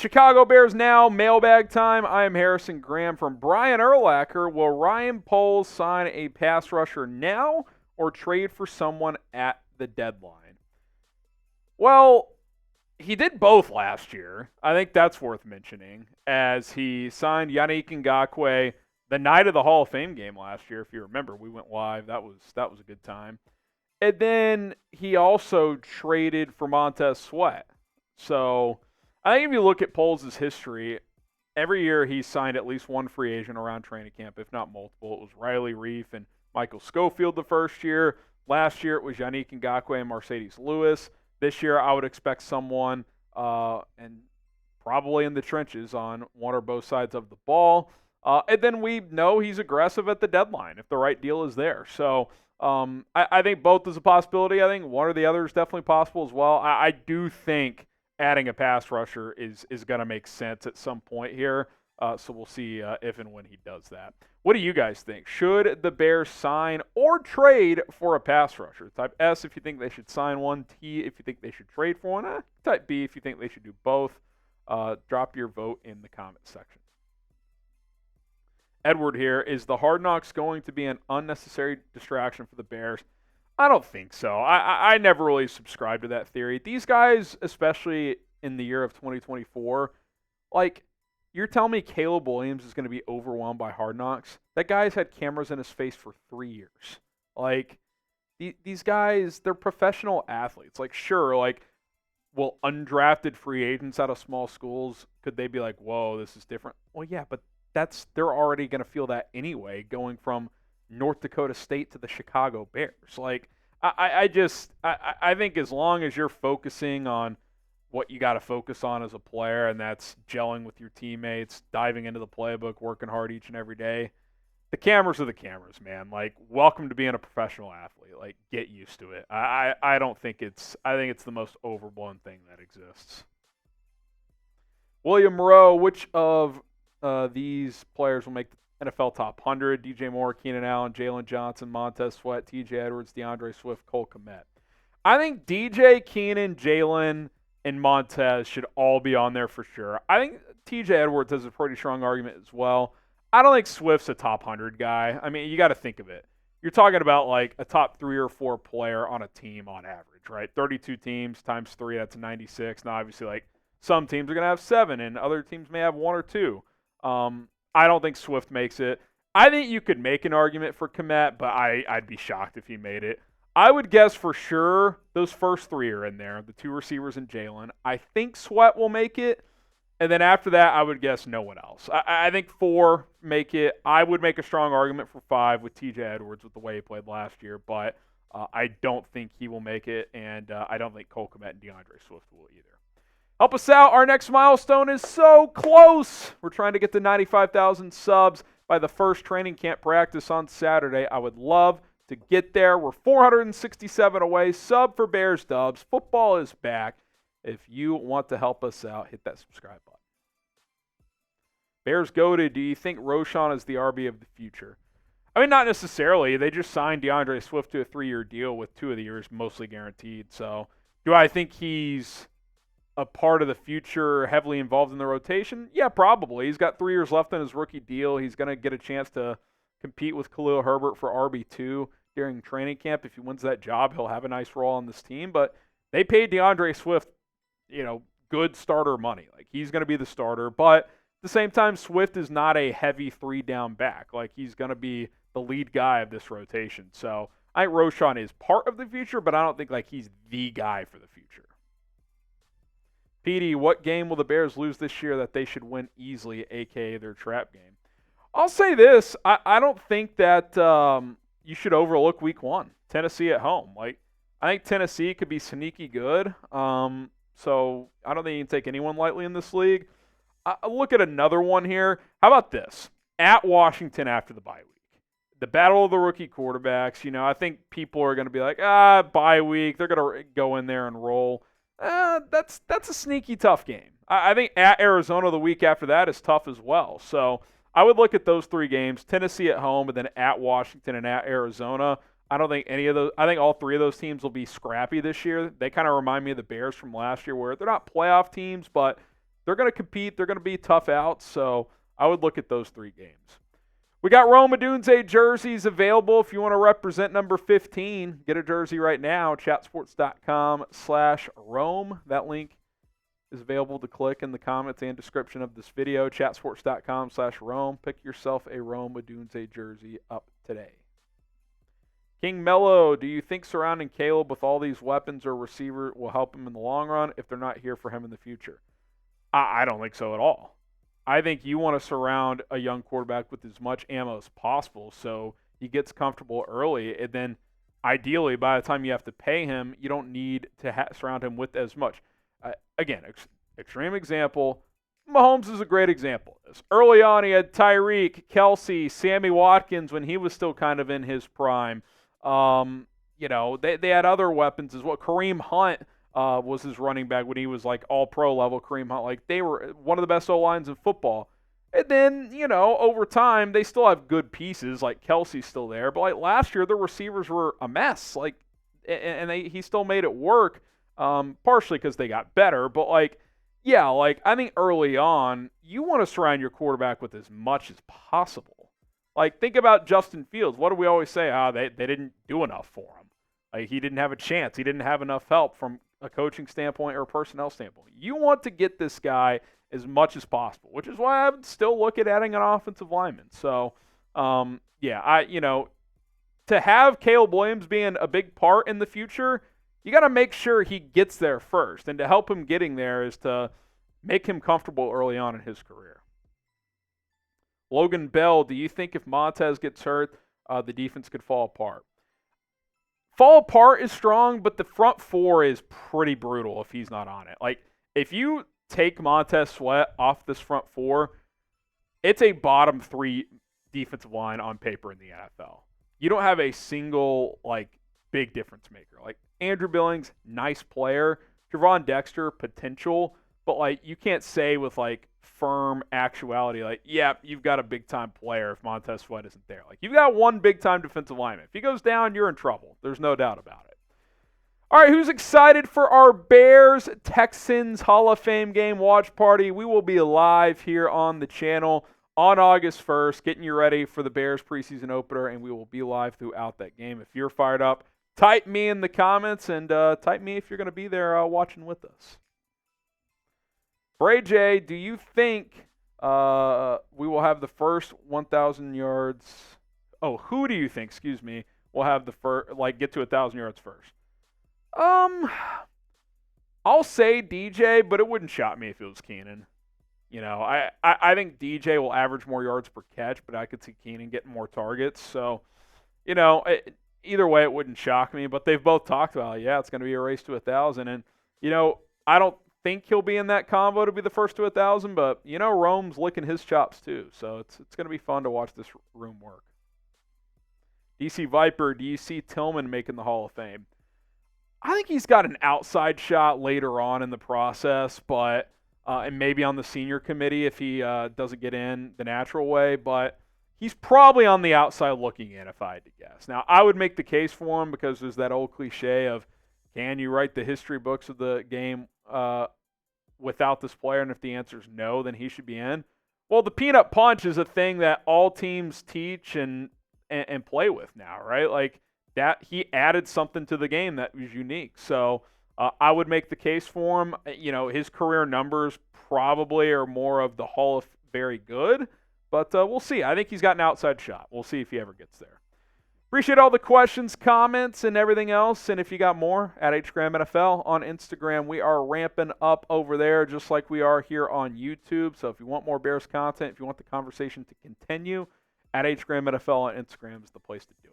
Chicago Bears now, mailbag time. I am Harrison Graham from Brian Urlacher. Will Ryan Poles sign a pass rusher now or trade for someone at the deadline? Well, he did both last year. I think that's worth mentioning, as he signed Yannick Ngakoue the night of the Hall of Fame game last year. If you remember, we went live. That was a good time. And then he also traded for Montez Sweat. So I think if you look at Poles' history, every year he's signed at least one free agent around training camp, if not multiple. It was Riley Reif and Michael Schofield the first year. Last year it was Yannick Ngakoue and Mercedes Lewis. This year I would expect someone, and probably in the trenches on one or both sides of the ball. And then we know he's aggressive at the deadline if the right deal is there. So I think both is a possibility. I think one or the other is definitely possible as well. I do think adding a pass rusher is going to make sense at some point here. So we'll see if and when he does that. What do you guys think? Should the Bears sign or trade for a pass rusher? Type S if you think they should sign one. T if you think they should trade for one. Type B if you think they should do both. Drop your vote in the comment section. Edward here. Is the Hard Knocks going to be an unnecessary distraction for the Bears? I don't think so. I never really subscribed to that theory. These guys, especially in the year of 2024, like, you're telling me Caleb Williams is going to be overwhelmed by Hard Knocks? That guy's had cameras in his face for 3 years. Like, these guys, they're professional athletes. Like, sure, like, will undrafted free agents out of small schools, could they be like, whoa, this is different? Well, yeah, but they're already going to feel that anyway, going from North Dakota State to the Chicago Bears. Like, I think as long as you're focusing on what you got to focus on as a player, and that's gelling with your teammates, diving into the playbook, working hard each and every day, the cameras are the cameras, man. Like, welcome to being a professional athlete. Like, get used to it. I think it's the most overblown thing that exists. William Moreau, which of these players will make the NFL top 100? DJ Moore, Keenan Allen, Jaylon Johnson, Montez Sweat, TJ Edwards, DeAndre Swift, Cole Kmet. I think DJ, Keenan, Jaylon, and Montez should all be on there for sure. I think TJ Edwards has a pretty strong argument as well. I don't think Swift's a top 100 guy. I mean, you got to think of it. You're talking about like a top 3 or 4 player on a team on average, right? 32 teams times 3, that's 96. Now, obviously, like, some teams are going to have 7, and other teams may have 1 or 2. I don't think Swift makes it. I think you could make an argument for Kmet, but I'd be shocked if he made it. I would guess for sure those first 3 are in there, the 2 receivers and Jaylon. I think Sweat will make it, and then after that, I would guess no one else. I think 4 make it. I would make a strong argument for 5 with TJ Edwards with the way he played last year, but I don't think he will make it, and I don't think Cole Kmet and DeAndre Swift will either. Help us out. Our next milestone is so close. We're trying to get to 95,000 subs by the first training camp practice on Saturday. I would love to get there. We're 467 away. Sub for Bears Dubs. Football is back. If you want to help us out, hit that subscribe button. Bears goated. Do you think Roschon is the RB of the future? I mean, not necessarily. They just signed DeAndre Swift to a 3-year deal with 2 of the years mostly guaranteed. So do I think he's a part of the future, heavily involved in the rotation? Yeah, probably. He's got 3 years left on his rookie deal. He's going to get a chance to compete with Khalil Herbert for RB2 during training camp. If he wins that job, he'll have a nice role on this team. But they paid DeAndre Swift, good starter money. Like, he's going to be the starter. But at the same time, Swift is not a heavy 3-down back. Like, he's going to be the lead guy of this rotation. So I think Roschon is part of the future, but I don't think like he's the guy for the future. PD, what game will the Bears lose this year that they should win easily, a.k.a. their trap game? I'll say this. I don't think that you should overlook week 1, Tennessee at home. Like, I think Tennessee could be sneaky good. So I don't think you can take anyone lightly in this league. I'll look at another one here. How about this? At Washington after the bye week. The battle of the rookie quarterbacks. I think people are going to be like, bye week. They're going to go in there and roll. That's a sneaky tough game. I think at Arizona the week after that is tough as well. So I would look at those 3 games, Tennessee at home, and then at Washington and at Arizona. I don't think any of those – I think all 3 of those teams will be scrappy this year. They kind of remind me of the Bears from last year where they're not playoff teams, but they're going to compete. They're going to be tough outs. So I would look at those 3 games. We got Rome Odunze jerseys available. If you want to represent number 15, get a jersey right now. Chatsports.com/Rome. That link is available to click in the comments and description of this video. Chatsports.com/Rome. Pick yourself a Rome Odunze jersey up today. King Mello, do you think surrounding Caleb with all these weapons or receiver will help him in the long run if they're not here for him in the future? I don't think so at all. I think you want to surround a young quarterback with as much ammo as possible so he gets comfortable early, and then ideally by the time you have to pay him, you don't need to surround him with as much. Again, extreme example, Mahomes is a great example of this. Early on, he had Tyreek, Kelsey, Sammy Watkins when he was still kind of in his prime. They had other weapons as well. Kareem Hunt was his running back when he was like all pro level. Kareem Hunt, like they were one of the best O-lines in football. And then, over time, they still have good pieces, like Kelsey's still there. But like last year, the receivers were a mess. Like, and he still made it work, partially because they got better. But I think early on, you want to surround your quarterback with as much as possible. Like, think about Justin Fields. What do we always say? They didn't do enough for him. Like, he didn't have a chance. He didn't have enough help from a coaching standpoint or a personnel standpoint. You want to get this guy as much as possible, which is why I would still look at adding an offensive lineman. So, to have Caleb Williams being a big part in the future, you got to make sure he gets there first. And to help him getting there is to make him comfortable early on in his career. Logan Bell, do you think if Montez gets hurt, the defense could fall apart? Fall apart is strong, but the front 4 is pretty brutal if he's not on it. Like, if you take Montez Sweat off this front 4, it's a bottom 3 defensive line on paper in the NFL. You don't have a single, big difference maker. Like, Andrew Billings, nice player. Javon Dexter, potential. But, you can't say with, firm actuality, you've got a big-time player if Montez Sweat isn't there. You've got one big-time defensive lineman. If he goes down, you're in trouble. There's no doubt about it. All right, who's excited for our Bears-Texans Hall of Fame game watch party? We will be live here on the channel on August 1st, getting you ready for the Bears preseason opener, and we will be live throughout that game. If you're fired up, type me in the comments, and type me if you're going to be there watching with us. Bray J, do you think we will have the first 1,000 yards? Oh, who do you think, will have the first, get to 1,000 yards first? I'll say DJ, but it wouldn't shock me if it was Keenan. I think DJ will average more yards per catch, but I could see Keenan getting more targets. So, either way, it wouldn't shock me. But they've both talked about, it's going to be a race to 1,000. And, I don't think he'll be in that convo to be the first to 1,000, but Rome's licking his chops too, so it's going to be fun to watch this room work. DC Viper, do you see Tillman making the Hall of Fame? I think he's got an outside shot later on in the process, but and maybe on the senior committee if he doesn't get in the natural way, but he's probably on the outside looking in if I had to guess. Now, I would make the case for him because there's that old cliche of, can you write the history books of the game without this player? And if the answer is no, then he should be in. Well, the peanut punch is a thing that all teams teach and play with now, right? That he added something to the game that was unique. So I would make the case for him. His career numbers probably are more of the Hall of very good, but we'll see. I think he's got an outside shot. We'll see if he ever gets there. Appreciate all the questions, comments, and everything else. And if you got more, at HGramNFL on Instagram. We are ramping up over there just like we are here on YouTube. So if you want more Bears content, if you want the conversation to continue, at HGramNFL on Instagram is the place to do it.